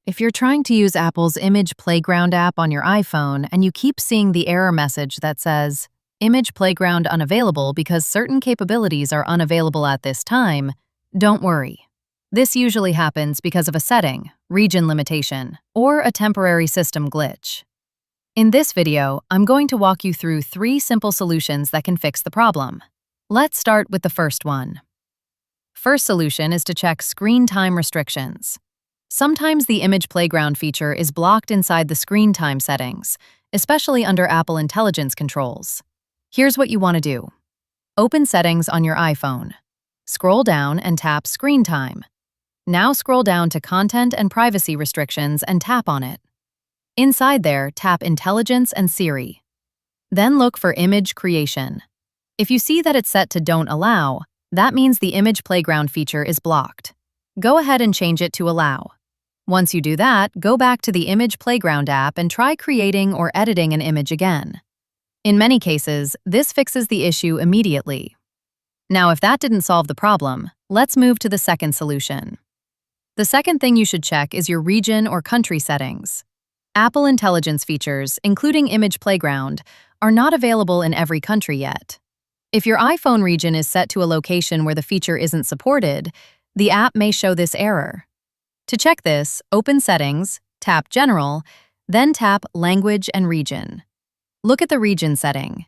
If you're trying to use Apple's Image Playground app on your iPhone and you keep seeing the error message that says, Image Playground unavailable because certain capabilities are unavailable at this time, don't worry. This usually happens because of a setting, region limitation, or a temporary system glitch. In this video, I'm going to walk you through 3 simple solutions that can fix the problem. Let's start with the first one. First solution is to check screen time restrictions. Sometimes the Image Playground feature is blocked inside the screen time settings, especially under Apple Intelligence controls. Here's what you want to do. Open Settings on your iPhone. Scroll down and tap Screen Time. Now scroll down to Content and Privacy Restrictions and tap on it. Inside there, tap Intelligence and Siri. Then look for Image Creation. If you see that it's set to Don't Allow, that means the Image Playground feature is blocked. Go ahead and change it to Allow. Once you do that, go back to the Image Playground app and try creating or editing an image again. In many cases, this fixes the issue immediately. Now, if that didn't solve the problem, let's move to the second solution. The second thing you should check is your region or country settings. Apple Intelligence features, including Image Playground, are not available in every country yet. If your iPhone region is set to a location where the feature isn't supported, the app may show this error. To check this, open Settings, tap General, then tap Language and Region. Look at the region setting.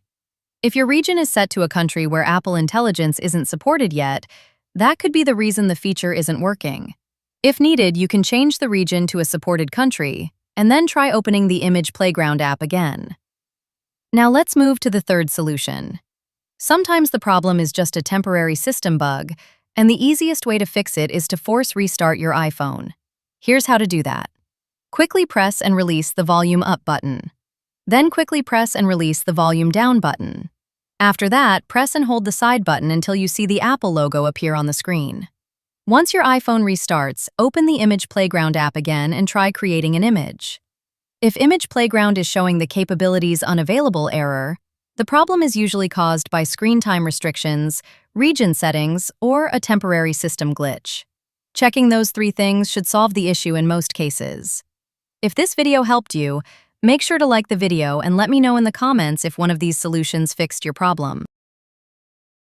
If your region is set to a country where Apple Intelligence isn't supported yet, that could be the reason the feature isn't working. If needed, you can change the region to a supported country, and then try opening the Image Playground app again. Now let's move to the third solution. Sometimes the problem is just a temporary system bug, and the easiest way to fix it is to force restart your iPhone. Here's how to do that. Quickly press and release the volume up button. Then quickly press and release the volume down button. After that, press and hold the side button until you see the Apple logo appear on the screen. Once your iPhone restarts, open the Image Playground app again and try creating an image. If Image Playground is showing the Capabilities Unavailable error, the problem is usually caused by screen time restrictions, region settings, or a temporary system glitch. Checking those 3 things should solve the issue in most cases. If this video helped you, make sure to like the video and let me know in the comments if one of these solutions fixed your problem.